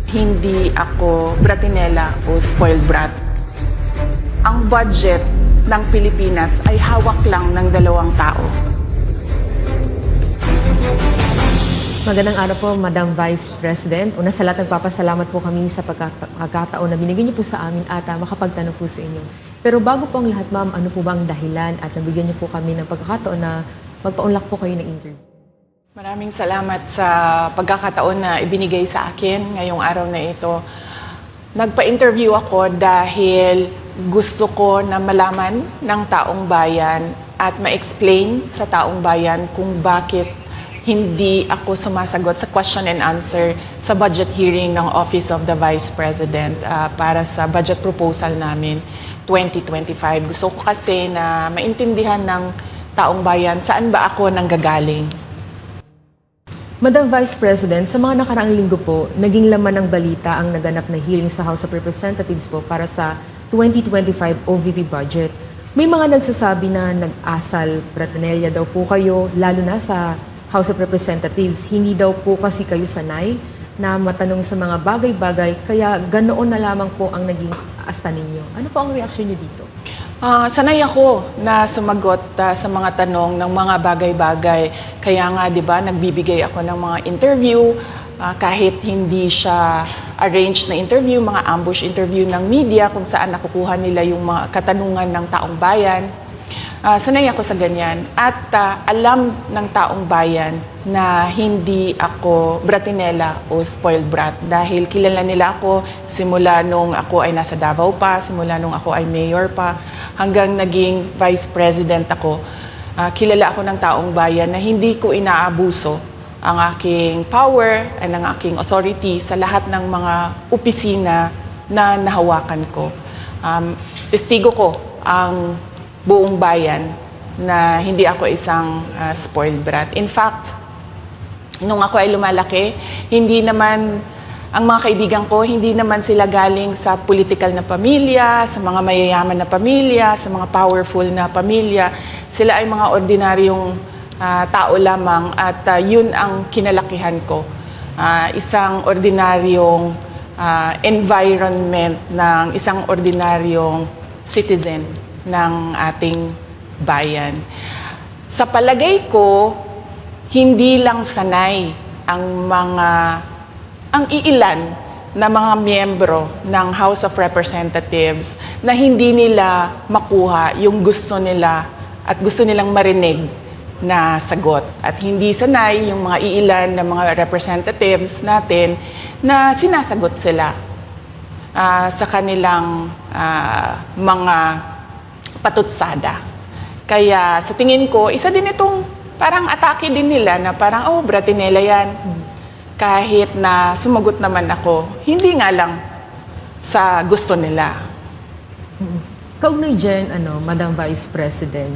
Hindi ako bratinela o spoiled brat. Ang budget ng Pilipinas ay hawak lang ng dalawang tao. Magandang araw po, Madam Vice President. Una sa lahat, nagpapasalamat po kami sa pagkakataon na binigyan niyo po sa amin at makapagtanong po sa inyo. Pero bago po ang lahat, ma'am, ano po ba ang dahilan at nabigyan niyo po kami ng pagkakataon na magpaunlak po kayo ng interview? Maraming salamat sa pagkakataon na ibinigay sa akin ngayong araw na ito. Nagpa-interview ako dahil gusto ko na malaman ng taong bayan at ma-explain sa taong bayan kung bakit hindi ako sumasagot sa question and answer sa budget hearing ng Office of the Vice President para sa budget proposal namin 2025. Gusto ko kasi na maintindihan ng taong bayan saan ba ako nanggagaling. Madam Vice President, sa mga nakaraang linggo po, naging laman ng balita ang naganap na hearing sa House of Representatives po para sa 2025 OVP budget. May mga nagsasabi na nag-asal bratinelya daw po kayo, lalo na sa House of Representatives. Hindi daw po kasi kayo sanay na matanong sa mga bagay-bagay, kaya ganoon na lamang po ang naging asta ninyo. Ano po ang reaksyon niyo dito? Sanay ako na sumagot sa mga tanong ng mga bagay-bagay. Kaya nga, di ba, nagbibigay ako ng mga interview, kahit hindi siya arranged na interview, mga ambush interview ng media kung saan nakukuha nila yung mga katanungan ng taong bayan. Sanay ako sa ganyan. At alam ng taong bayan na hindi ako bratinela o spoiled brat dahil kilala nila ako simula nung ako ay nasa Davao pa, simula nung ako ay mayor pa, hanggang naging vice president ako. Kilala ako ng taong bayan na hindi ko inaabuso ang aking power at ang aking authority sa lahat ng mga opisina na nahawakan ko. Testigo ko ang buong bayan na hindi ako isang spoiled brat. In fact, nung ako ay lumalaki, hindi naman, ang mga kaibigan ko, hindi naman sila galing sa political na pamilya, sa mga mayayaman na pamilya, sa mga powerful na pamilya. Sila ay mga ordinaryong tao lamang at yun ang kinalakihan ko. Isang ordinaryong environment ng isang ordinaryong citizen ng ating bayan. Sa palagay ko, hindi lang sanay ang iilan na mga miyembro ng House of Representatives na hindi nila makuha yung gusto nila at gusto nilang marinig na sagot. At hindi sanay yung mga iilan na mga representatives natin na sinasagot sila sa kanilang mga patutsada. Kaya sa tingin ko, isa din itong parang atake din nila na parang, oh, bratinela yan. Kahit na sumagot naman ako, hindi nga lang sa gusto nila. Kaugnay dyan, Madam Vice President,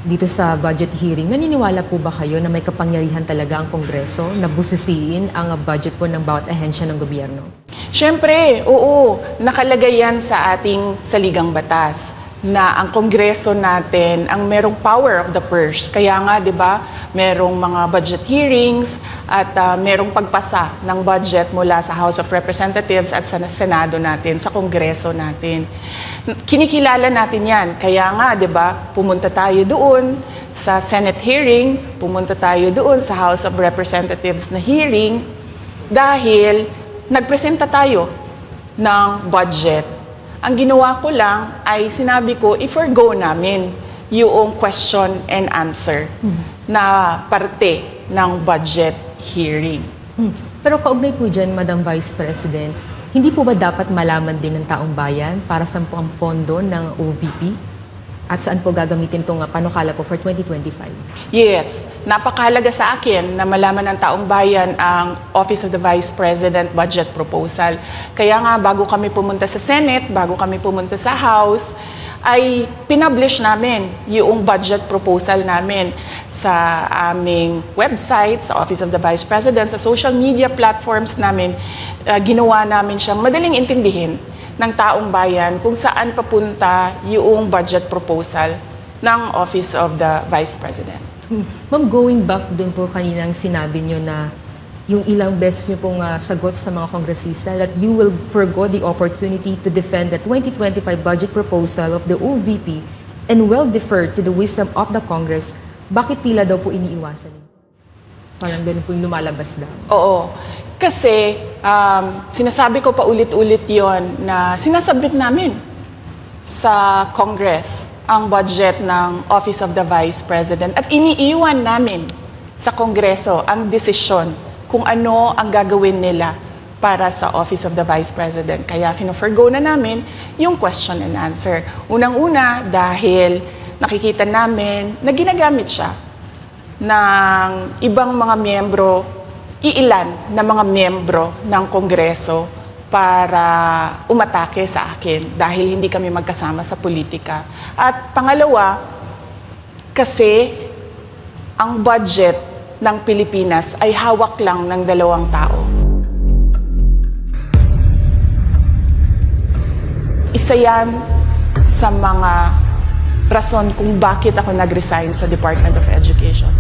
dito sa budget hearing, naniniwala po ba kayo na may kapangyarihan talaga ang Kongreso na busisiin ang budget po ng bawat ahensya ng gobyerno? Siyempre, oo, nakalagay yan sa ating saligang batas na ang Kongreso natin ang merong power of the purse. Kaya nga, di ba, merong mga budget hearings at merong pagpasa ng budget mula sa House of Representatives at sa Senado natin, sa Kongreso natin. Kinikilala natin yan. Kaya nga, di ba, pumunta tayo doon sa Senate hearing, pumunta tayo doon sa House of Representatives na hearing dahil nagpresenta tayo ng budget. Ang ginawa ko lang ay sinabi ko, i-forgo namin yung question and answer na parte ng budget hearing. Pero kaugnay po dyan, Madam Vice President, hindi po ba dapat malaman din ng taong bayan para sa ang pondo ng OVP? At saan po gagamitin itong panukala po for 2025? Yes, napakahalaga sa akin na malaman ng taong bayan ang Office of the Vice President budget proposal. Kaya nga, bago kami pumunta sa Senate, bago kami pumunta sa House, ay pinublish namin yung budget proposal namin sa aming website, sa Office of the Vice President, sa social media platforms namin. Ginawa namin siyang madaling intindihin ng taong bayan kung saan papunta yung budget proposal ng Office of the Vice President. Ma'am, going back dun po kaninang sinabi nyo na yung ilang beses niyo pong sagot sa mga kongresista that you will forgo the opportunity to defend the 2025 budget proposal of the OVP and will defer to the wisdom of the Congress, bakit tila daw po iniiwasan niyo? Parang ganun po yung lumalabas daw. Oo. Kasi sinasabi ko pa ulit-ulit yon na sinasubmit namin sa Congress ang budget ng Office of the Vice President at iniiwan namin sa Kongreso ang desisyon kung ano ang gagawin nila para sa Office of the Vice President. Kaya fino-forgo na namin yung question and answer. Unang-una dahil nakikita namin na ginagamit siya ng ibang mga miyembro, iilan na mga miyembro ng Kongreso para umatake sa akin dahil hindi kami magkasama sa politika. At pangalawa, kasi ang budget ng Pilipinas ay hawak lang ng 2 tao. Isa yan sa mga rason kung bakit ako nag-resign sa Department of Education.